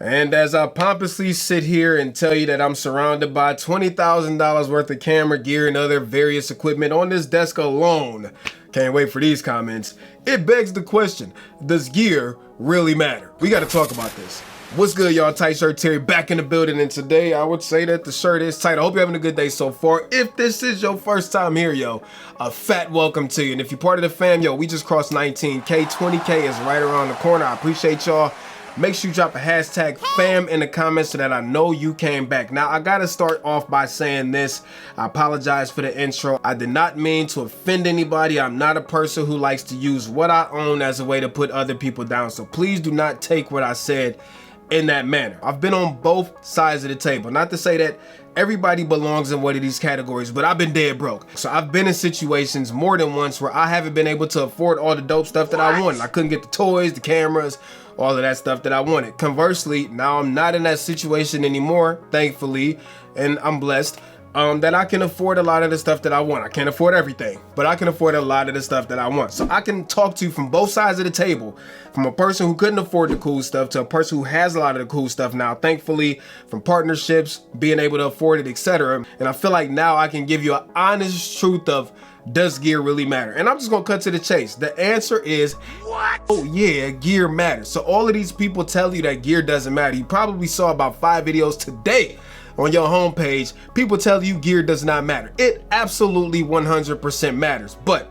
And as I pompously sit here and tell you that I'm surrounded by $20,000 worth of camera gear and other various equipment on this desk alone, can't wait for these comments, it begs the question, does gear really matter? We gotta talk about this. What's good, y'all? Tight Shirt Terry back in the building, and today I would say that the shirt is tight. I hope you're having a good day so far. If this is your first time here, yo, a fat welcome to you. And if you're part of the fam, yo, we just crossed 19K. 20K is right around the corner. I appreciate y'all. Make sure you drop a hashtag fam in the comments so that I know you came back. Now, I gotta start off by saying this. I apologize for the intro. I did not mean to offend anybody. I'm not a person who likes to use what I own as a way to put other people down. So please do not take what I said in that manner. I've been on both sides of the table. Not to say that everybody belongs in one of these categories, but I've been dead broke. So I've been in situations more than once where I haven't been able to afford all the dope stuff that I wanted. I couldn't get the toys, the cameras, all of that stuff that I wanted. Conversely, now I'm not in that situation anymore, thankfully, and I'm blessed that I can afford a lot of the stuff that I want. I can't afford everything, but I can afford a lot of the stuff that I want. So I can talk to you from both sides of the table, from a person who couldn't afford the cool stuff to a person who has a lot of the cool stuff now, thankfully, from partnerships, being able to afford it, etc. And I feel like now I can give you an honest truth of, does gear really matter? And I'm just gonna cut to the chase. The answer is, what? Oh yeah, gear matters. So all of these people tell you that gear doesn't matter. You probably saw about 5 videos today on your homepage, people tell you gear does not matter. It absolutely 100% matters, but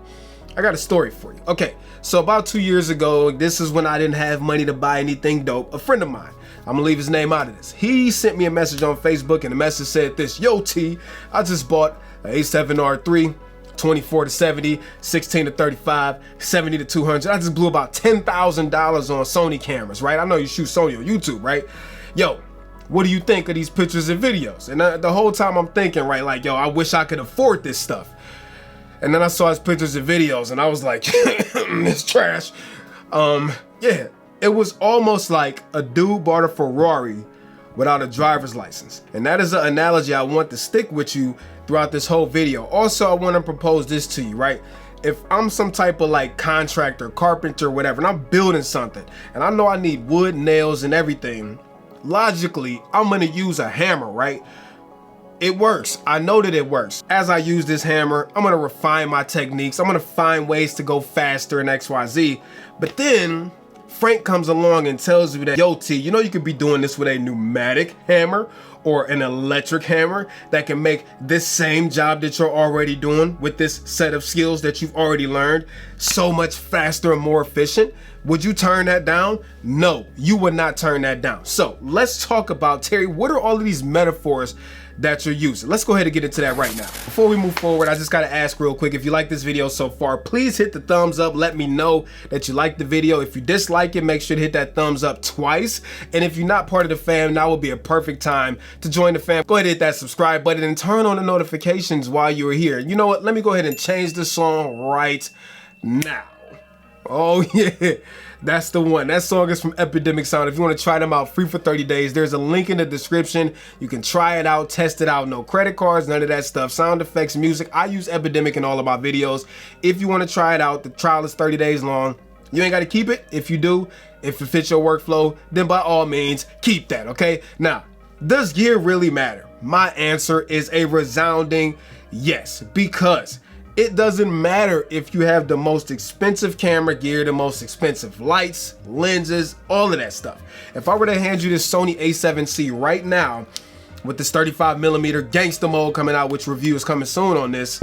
I got a story for you. Okay, so about 2 years ago, this is when I didn't have money to buy anything dope. A friend of mine, I'm gonna leave his name out of this, he sent me a message on Facebook, and the message said this: yo T, I just bought an A7R3, 24 to 70, 16 to 35, 70 to 200. I just blew about $10,000 on Sony cameras, right? I know you shoot Sony on YouTube, right? Yo, what do you think of these pictures and videos? And the whole time I'm thinking, right, like, yo, I wish I could afford this stuff. And then I saw his pictures and videos and I was like, it's trash. Yeah, it was almost like a dude bought a Ferrari without a driver's license. And that is an analogy I want to stick with you throughout this whole video. Also, I want to propose this to you, right? If I'm some type of like contractor, carpenter, whatever, and I'm building something and I know I need wood, nails, and everything, logically, I'm gonna use a hammer, right? It works. I know that it works. As I use this hammer, I'm gonna refine my techniques. I'm gonna find ways to go faster and XYZ. But then Frank comes along and tells you that, yo T, you know you could be doing this with a pneumatic hammer or an electric hammer that can make this same job that you're already doing with this set of skills that you've already learned so much faster and more efficient. Would you turn that down? No, you would not turn that down. So let's talk about, Terry, what are all of these metaphors that you're using? Let's go ahead and get into that right now. Before we move forward, I just gotta ask real quick, if you like this video so far, please hit the thumbs up. Let me know that you like the video. If you dislike it, make sure to hit that thumbs up twice. And if you're not part of the fam, now would be a perfect time to join the fam. Go ahead and hit that subscribe button and turn on the notifications while you're here. You know what? Let me go ahead and change the song right now. Oh yeah, that's the one. That song is from Epidemic Sound. If you want to try them out free for 30 days, there's a link in the description. You can try it out, test it out. No credit cards, none of that stuff. Sound effects, music. I use Epidemic in all of my videos. If you want to try it out, the trial is 30 days long. You ain't got to keep it. If you do, if it fits your workflow, then by all means, keep that, okay? Now, does gear really matter? My answer is a resounding yes, because it doesn't matter if you have the most expensive camera gear, the most expensive lights, lenses, all of that stuff. If I were to hand you this Sony a7C right now with this 35mm gangster mode coming out, which review is coming soon on this,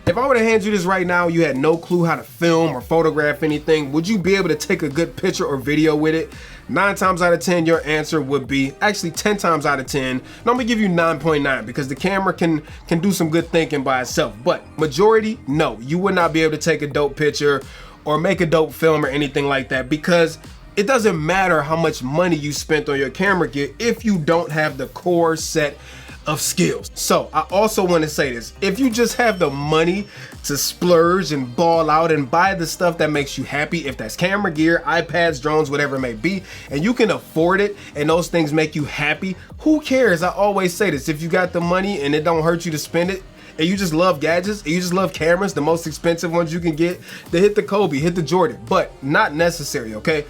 if I were to hand you this right now, you had no clue how to film or photograph anything, would you be able to take a good picture or video with it? 9 times out of 10, your answer would be, actually 10 times out of 10, and I'm gonna give you 9.9 because the camera can do some good thinking by itself. But majority, no, you would not be able to take a dope picture or make a dope film or anything like that, because it doesn't matter how much money you spent on your camera gear if you don't have the core set of skills. So I also want to say this: if you just have the money to splurge and ball out and buy the stuff that makes you happy, if that's camera gear, iPads, drones, whatever it may be, and you can afford it and those things make you happy, who cares? I always say this: if you got the money and it don't hurt you to spend it, and you just love gadgets, and you just love cameras, the most expensive ones you can get, then hit the Kobe, hit the Jordan, but not necessary, okay?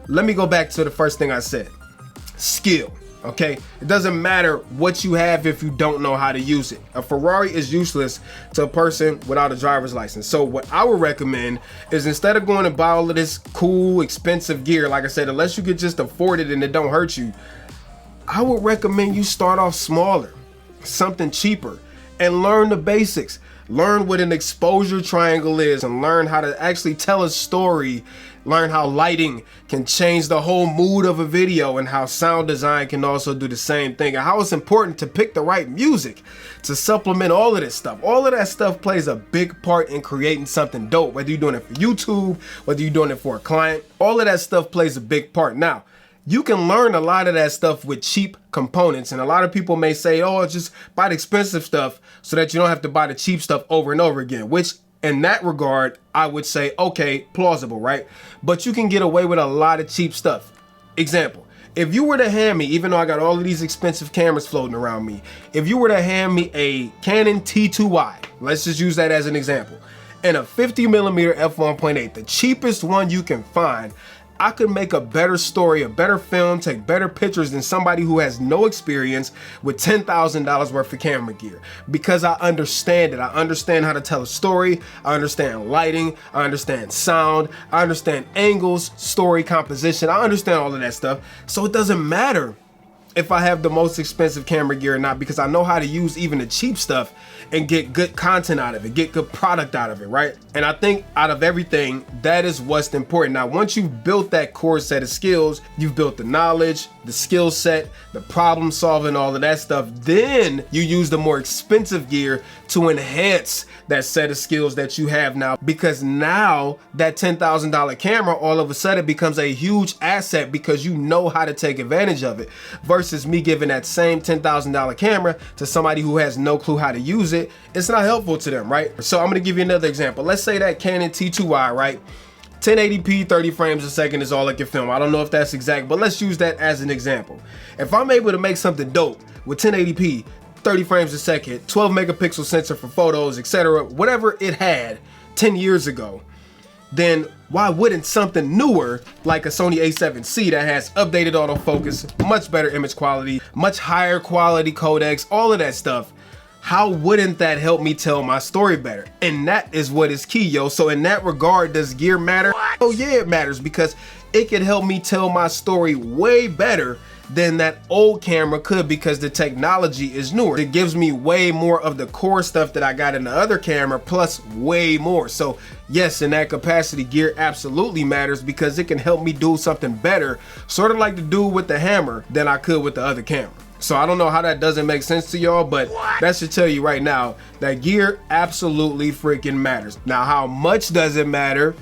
Let me go back to the first thing I said. skill. Okay, it doesn't matter what you have if you don't know how to use it. A Ferrari is useless to a person without a driver's license. So what I would recommend is, instead of going to buy all of this cool, expensive gear, like I said, unless you could just afford it and it don't hurt you, I would recommend you start off smaller, something cheaper, and learn the basics. Learn what an exposure triangle is and learn how to actually tell a story. Learn how lighting can change the whole mood of a video, and how sound design can also do the same thing, and how it's important to pick the right music to supplement all of this stuff. All of that stuff plays a big part in creating something dope, whether you're doing it for YouTube, whether you're doing it for a client. All of that stuff plays a big part. Now, you can learn a lot of that stuff with cheap components, and a lot of people may say, oh, just buy the expensive stuff so that you don't have to buy the cheap stuff over and over again, which in that regard, I would say, okay, plausible, right? But you can get away with a lot of cheap stuff. Example, if you were to hand me, even though I got all of these expensive cameras floating around me, if you were to hand me a Canon T2i, let's just use that as an example, and a 50mm f1.8, the cheapest one you can find, I could make a better story, a better film, take better pictures than somebody who has no experience with $10,000 worth of camera gear, because I understand it. I understand how to tell a story. I understand lighting. I understand sound. I understand angles, story composition. I understand all of that stuff. So it doesn't matter if I have the most expensive camera gear or not, because I know how to use even the cheap stuff and get good content out of it, get good product out of it, right? And I think out of everything, that is what's important. Now, once you've built that core set of skills, you've built the knowledge, the skill set, the problem solving, all of that stuff, then you use the more expensive gear to enhance that set of skills that you have now, because now that $10,000 camera all of a sudden becomes a huge asset because you know how to take advantage of it, versus me giving that same $10,000 camera to somebody who has no clue how to use it. It's not helpful to them, right? So I'm gonna give you another example. Let's say that Canon T2i, right? 1080p, 30 frames a second is all it can film. I don't know if that's exact, but let's use that as an example. If I'm able to make something dope with 1080p, 30 frames a second, 12 megapixel sensor for photos, etc., whatever it had 10 years ago, then why wouldn't something newer like a Sony a7C that has updated autofocus, much better image quality, much higher quality codecs, all of that stuff, how wouldn't that help me tell my story better? And that is what is key, yo. So in that regard, does gear matter? Oh yeah, it matters, because it could help me tell my story way better than that old camera could, because the technology is newer. It gives me way more of the core stuff that I got in the other camera, plus way more. So yes, in that capacity, gear absolutely matters, because it can help me do something better, sort of like the dude with the hammer, than I could with the other camera. So I don't know how that doesn't make sense to y'all, but that should tell you right now that gear absolutely freaking matters. Now, how much does it matter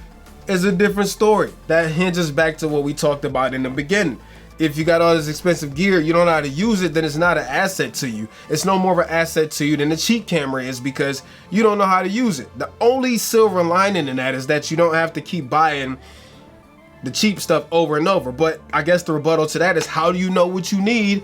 is a different story. That hinges back to what we talked about in the beginning. If you got all this expensive gear, you don't know how to use it, then it's not an asset to you. It's no more of an asset to you than the cheap camera is, because you don't know how to use it. The only silver lining in that is that you don't have to keep buying the cheap stuff over and over. But I guess the rebuttal to that is, how do you know what you need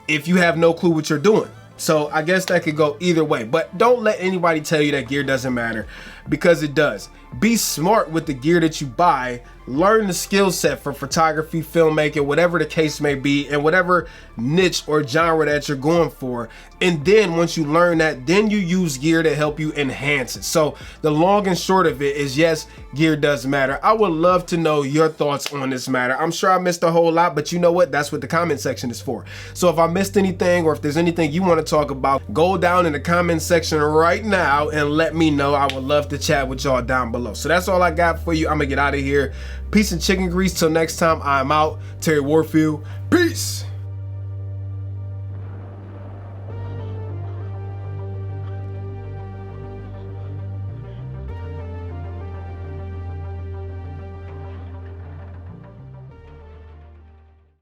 if you have no clue what you're doing? So I guess that could go either way, but don't let anybody tell you that gear doesn't matter, because it does. Be smart with the gear that you buy. Learn the skill set for photography, filmmaking, whatever the case may be, and whatever niche or genre that you're going for. And then once you learn that, then you use gear to help you enhance it. So the long and short of it is, yes, gear does matter. I would love to know your thoughts on this matter. I'm sure I missed a whole lot, but you know what? That's what the comment section is for. So if I missed anything, or if there's anything you want to talk about, go down in the comment section right now and let me know. I would love to chat with y'all down below. So that's all I got for you. I'm gonna get out of here. Peace and chicken grease. Till next time, I'm out. Terry Warfield. Peace.